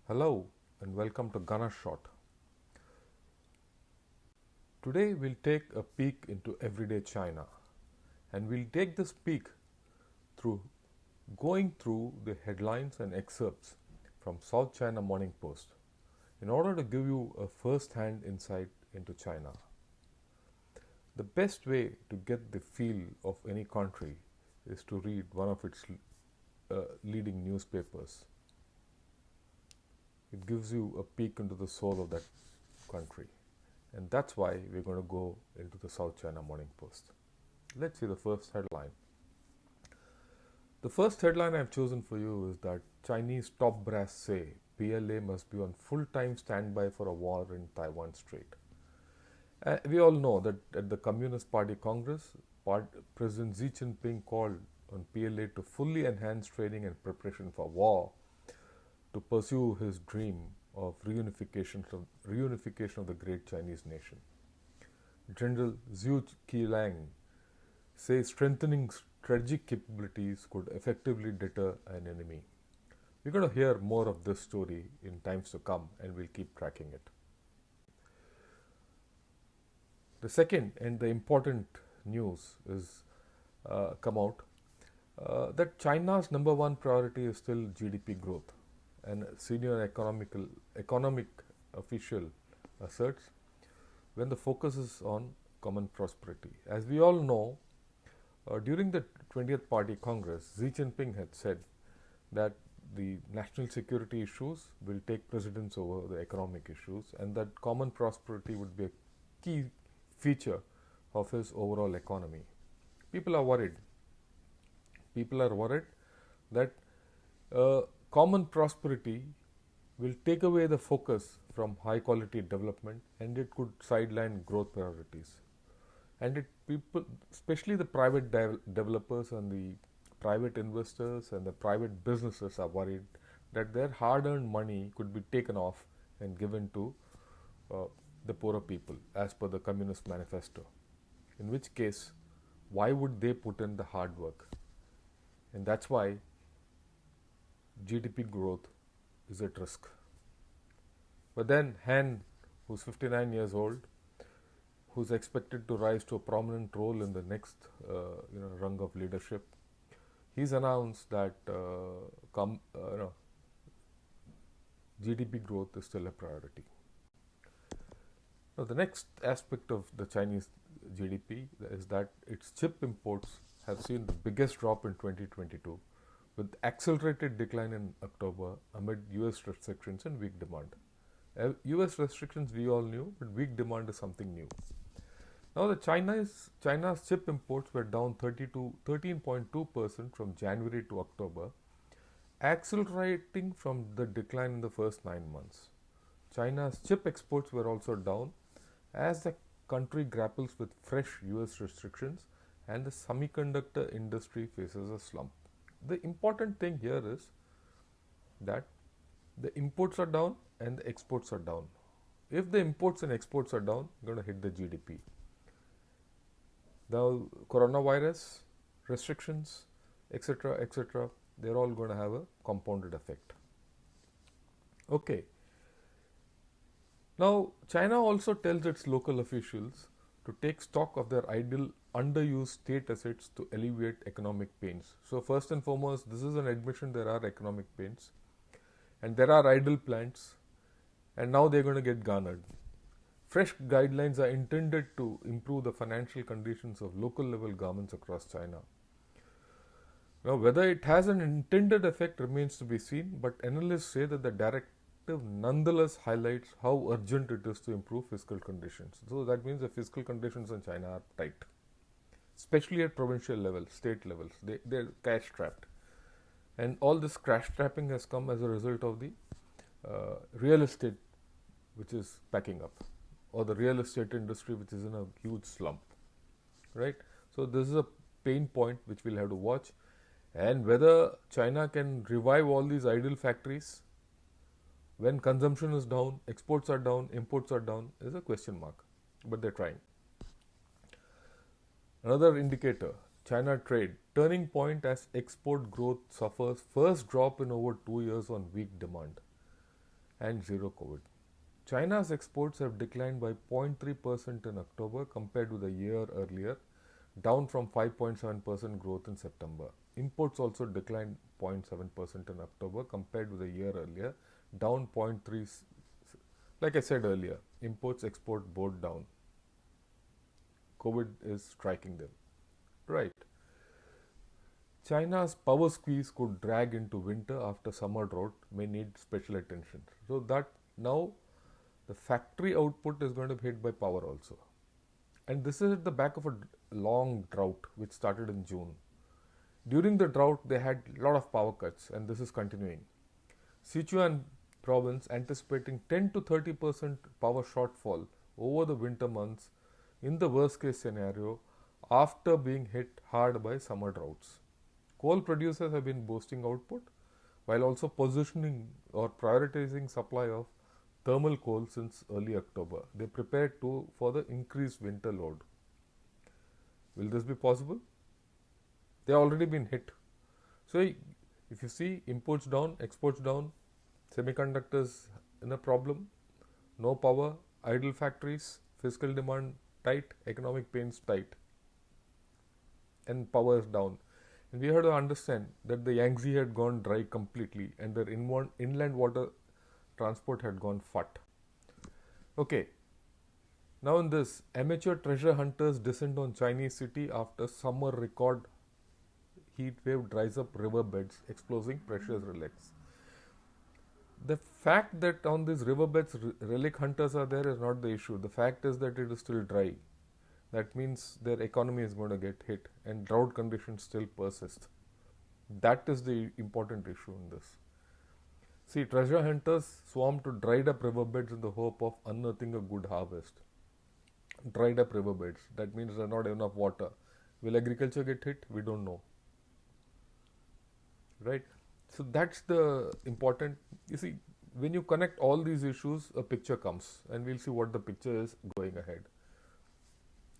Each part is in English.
Hello and welcome to Gunner Shot. Today we'll take a peek into everyday China, and we'll take this peek through going through the headlines and excerpts from South China Morning Post in order to give you a first-hand insight into China. The best way to get the feel of any country is to read one of its leading newspapers. It gives you a peek into the soul of that country. And that's why we're going to go into the South China Morning Post. Let's see the first headline. The first headline I've chosen for you is that Chinese top brass say PLA must be on full-time standby for a war in Taiwan Strait. We all know that at the Communist Party Congress, President Xi Jinping called on PLA to fully enhance training and preparation for war to pursue his dream of reunification of the great Chinese nation. General Zhu Qilang says strengthening strategic capabilities could effectively deter an enemy. We're going to hear more of this story in times to come, and we'll keep tracking it. The second and the important news is come out that China's number one priority is still GDP growth. And senior economic official asserts when the focus is on common prosperity. As we all know, during the 20th Party Congress, Xi Jinping had said that the national security issues will take precedence over the economic issues, and that common prosperity would be a key feature of his overall economy. People are worried. People are worried that common prosperity will take away the focus from high quality development, and it could sideline growth priorities. And people, especially the private developers and the private investors and the private businesses, are worried that their hard-earned money could be taken off and given to the poorer people as per the Communist Manifesto. In which case, why would they put in the hard work? And that's why GDP growth is at risk. But then Han, who's 59 years old, who's expected to rise to a prominent role in the next rung of leadership, he's announced that GDP growth is still a priority. Now, the next aspect of the Chinese GDP is that its chip imports have seen the biggest drop in 2022, with accelerated decline in October amid US restrictions and weak demand. US restrictions we all knew, but weak demand is something new. Now, China's chip imports were down 13.2% from January to October, accelerating from the decline in the first 9 months. China's chip exports were also down as the country grapples with fresh US restrictions and the semiconductor industry faces a slump. The important thing here is that the imports are down and the exports are down. If the imports and exports are down, you're going to hit the GDP. The coronavirus, restrictions, etc., they're all going to have a compounded effect. Okay. Now, China also tells its local officials to take stock of their idle, underused state assets to alleviate economic pains. So first and foremost, this is an admission there are economic pains and there are idle plants, and now they're going to get garnered. Fresh guidelines are intended to improve the financial conditions of local level governments across China. Now, whether it has an intended effect remains to be seen, but analysts say that the directive nonetheless highlights how urgent it is to improve fiscal conditions. So that means the fiscal conditions in China are tight, especially at provincial level, state levels. They're cash strapped. And all this cash strapping has come as a result of the real estate, which is packing up, or the real estate industry, which is in a huge slump, right? So this is a pain point which we'll have to watch. And whether China can revive all these idle factories when consumption is down, exports are down, imports are down, is a question mark. But they're trying. Another indicator, China trade, turning point as export growth suffers first drop in over 2 years on weak demand. and zero COVID. China's exports have declined by 0.3% in October compared to the year earlier, down from 5.7% growth in September. Imports also declined 0.7% in October compared to the year earlier, down 0.3. Like I said earlier, imports, export both down. COVID is striking them. Right. China's power squeeze could drag into winter after summer drought may need special attention. So that now the factory output is going to be hit by power also. And this is at the back of a long drought which started in June. During the drought, they had a lot of power cuts, and this is continuing. Sichuan province anticipating 10 to 30% power shortfall over the winter months in the worst case scenario after being hit hard by summer droughts. Coal producers have been boosting output while also positioning or prioritizing supply of thermal coal since early October. They prepared for the increased winter load. Will this be possible? They have already been hit. So if you see imports down, exports down, semiconductors in a problem, no power, idle factories, fiscal demand tight, economic pains tight, and power is down. And we have to understand that the Yangtze had gone dry completely and their inland water transport had gone fat. Okay. Now in this, amateur treasure hunters descend on Chinese city after summer record heat wave dries up riverbeds, exposing precious relics. The fact that on these riverbeds relic hunters are there is not the issue. The fact is that it is still dry. That means their economy is going to get hit and drought conditions still persist. That is the important issue in this. See, treasure hunters swarm to dried up riverbeds in the hope of unearthing a good harvest. Dried up riverbeds, that means there is not enough water. Will agriculture get hit? We don't know. Right? So that's the important, you see, when you connect all these issues, a picture comes and we'll see what the picture is going ahead.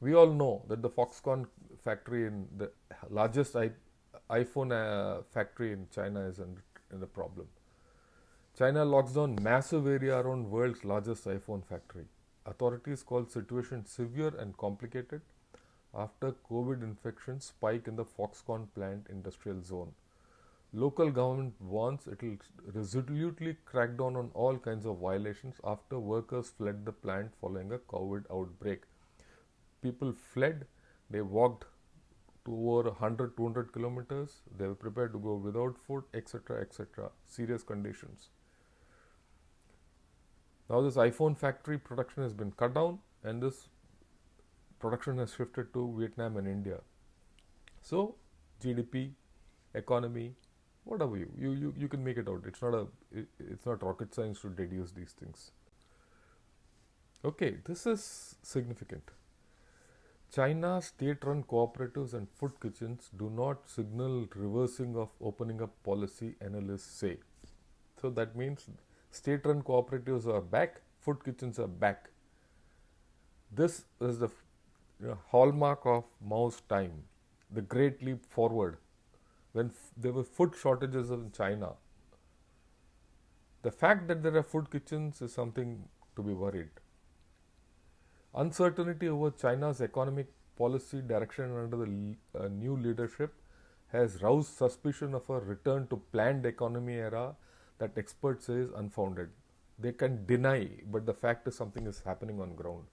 We all know that the Foxconn factory in the largest iPhone factory in China is in a problem. China locks down massive area around world's largest iPhone factory. Authorities call situation severe and complicated after COVID infections spike in the Foxconn plant industrial zone. Local government warns it will resolutely crack down on all kinds of violations after workers fled the plant following a COVID outbreak. People fled, they walked to over 100, 200 kilometers, they were prepared to go without food, etc., etc. Serious conditions. Now this iPhone factory production has been cut down and this production has shifted to Vietnam and India. So GDP, economy, whatever you can make it out. It's not rocket science to deduce these things. Okay, this is significant. China's state-run cooperatives and food kitchens do not signal reversing of opening up policy, analysts say. So that means state-run cooperatives are back, food kitchens are back. This is the hallmark of Mao's time, the great leap forward. When there were food shortages in China, the fact that there are food kitchens is something to be worried. Uncertainty over China's economic policy direction under the new leadership has roused suspicion of a return to planned economy era that experts say is unfounded. They can deny, but the fact is something is happening on ground.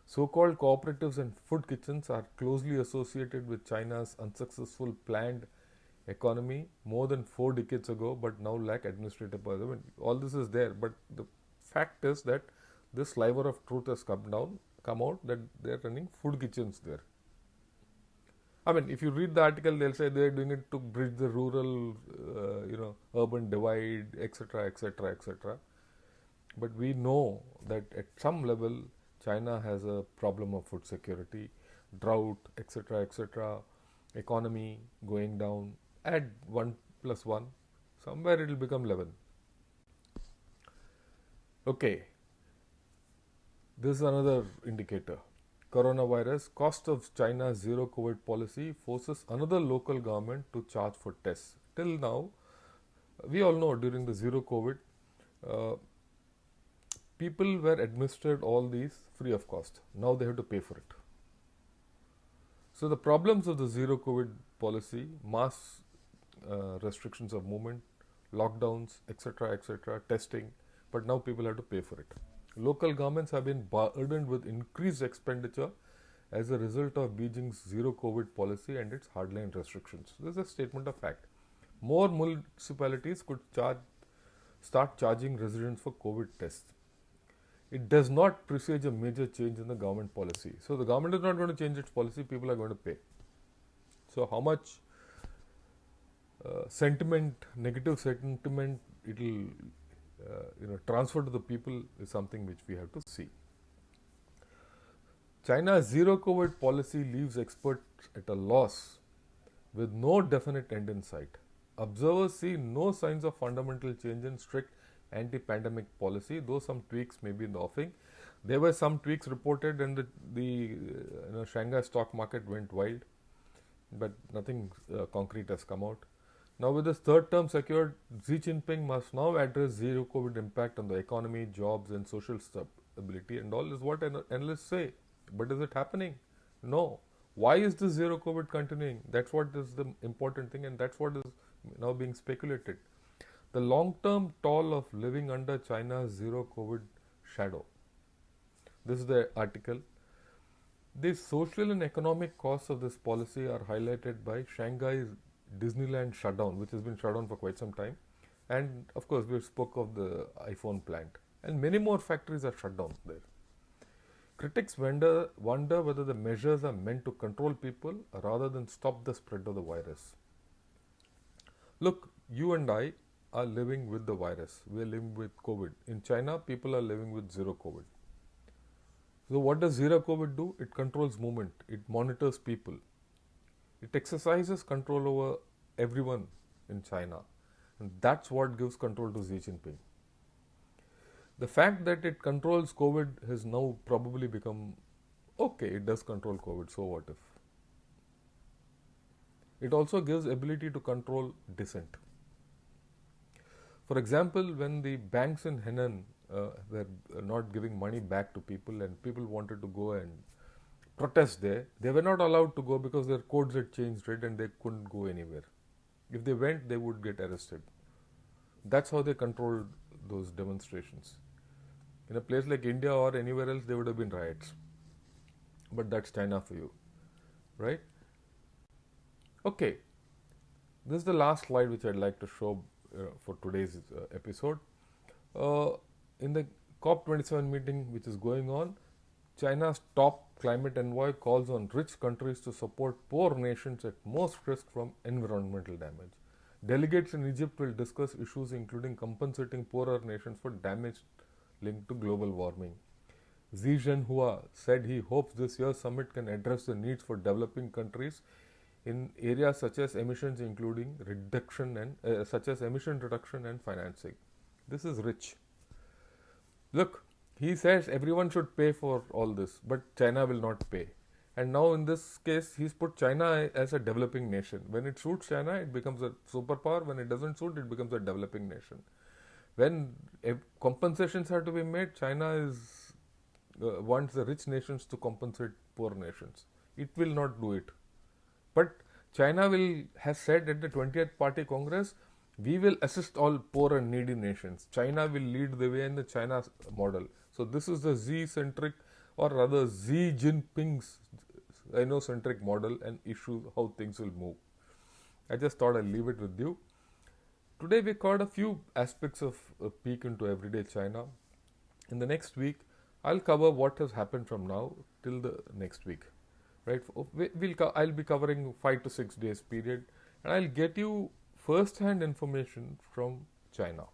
So-called cooperatives and food kitchens are closely associated with China's unsuccessful planned economy more than 4 decades ago, but now lack administrative power. I mean, all this is there, but the fact is that this sliver of truth has come out that they are running food kitchens there. I mean, if you read the article, they'll say they are doing it to bridge the rural, urban divide, etc., etc., etc. But we know that at some level, China has a problem of food security, drought, etc., etc., economy going down. Add 1 plus 1, somewhere it will become 11. Okay, this is another indicator. Coronavirus, cost of China's zero COVID policy forces another local government to charge for tests. Till now, we all know during the zero COVID, people were administered all these free of cost. Now they have to pay for it. So the problems of the zero COVID policy, mass restrictions of movement, lockdowns, etc., testing, but now people have to pay for it. Local governments have been burdened with increased expenditure as a result of Beijing's zero COVID policy and its hardline restrictions. This is a statement of fact. More municipalities could start charging residents for COVID tests. It does not presage a major change in the government policy. So the government is not going to change its policy, people are going to pay. So how much negative sentiment it will transfer to the people is something which we have to see. China's zero COVID policy leaves experts at a loss with no definite end in sight. Observers see no signs of fundamental change in strict anti-pandemic policy, though some tweaks may be in the offing. There were some tweaks reported and the Shanghai stock market went wild, but nothing concrete has come out. Now with this third term secured, Xi Jinping must now address zero COVID impact on the economy, jobs and social stability and all is what analysts say. But is it happening? No. Why is this zero COVID continuing? That's what is the important thing and that's what is now being speculated. The long-term toll of living under China's zero COVID shadow. This is the article. The social and economic costs of this policy are highlighted by Shanghai's Disneyland shutdown, which has been shut down for quite some time. And of course, we spoke of the iPhone plant. And many more factories are shut down there. Critics wonder whether the measures are meant to control people rather than stop the spread of the virus. Look, you and I are living with the virus. We are living with COVID. In China, people are living with zero COVID. So what does zero COVID do? It controls movement. It monitors people. It exercises control over everyone in China. And that's what gives control to Xi Jinping. The fact that it controls COVID has now probably become, okay, it does control COVID, so what if? It also gives ability to control dissent. For example, when the banks in Henan were not giving money back to people and people wanted to go and protest there, they were not allowed to go because their codes had changed, right, and they couldn't go anywhere. If they went, they would get arrested. That's how they controlled those demonstrations. In a place like India or anywhere else, there would have been riots. But that's China for you, right? Okay, this is the last slide which I'd like to show for today's episode. In the COP27 meeting which is going on, China's top climate envoy calls on rich countries to support poor nations at most risk from environmental damage. Delegates in Egypt will discuss issues including compensating poorer nations for damage linked to global warming. Xi Jinping said he hopes this year's summit can address the needs for developing countries in areas such as emissions, including emission reduction and financing. This is rich. Look, he says everyone should pay for all this, but China will not pay. And now in this case, he's put China as a developing nation. When it suits China, it becomes a superpower. When it doesn't suit, it becomes a developing nation. When compensations have to be made, China wants the rich nations to compensate poor nations. It will not do it. But China has said at the 20th Party Congress, we will assist all poor and needy nations. China will lead the way in the China model. So this is the Xi-centric or rather Xi Jinping's Sino-centric model and issue how things will move. I just thought I'll leave it with you. Today we covered a few aspects of a peek into everyday China. In the next week, I'll cover what has happened from now till the next week. Right? I'll be covering 5 to 6 days period, and I'll get you first-hand information from China,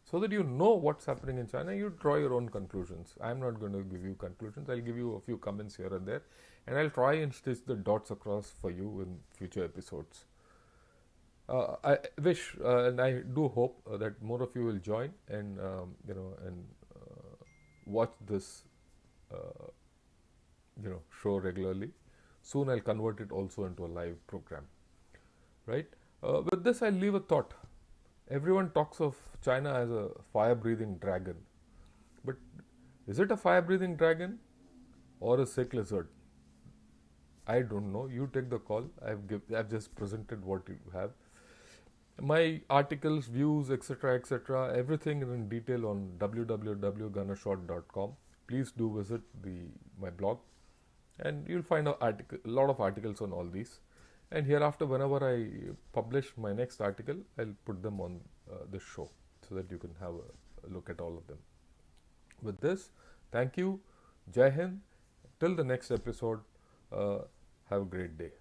so that you know what's happening in China. You draw your own conclusions. I'm not going to give you conclusions. I'll give you a few comments here and there, and I'll try and stitch the dots across for you in future episodes. I wish and I do hope that more of you will join and watch this show regularly. Soon I'll convert it also into a live program. Right? With this, I'll leave a thought. Everyone talks of China as a fire-breathing dragon. But is it a fire-breathing dragon or a sick lizard? I don't know. You take the call. I've just presented what you have. My articles, views, etc., everything is in detail on www.gunnershot.com. Please do visit my blog, and you'll find a lot of articles on all these. And hereafter, whenever I publish my next article, I'll put them on this show so that you can have a look at all of them. With this, thank you, Jai Hind. Till the next episode, have a great day.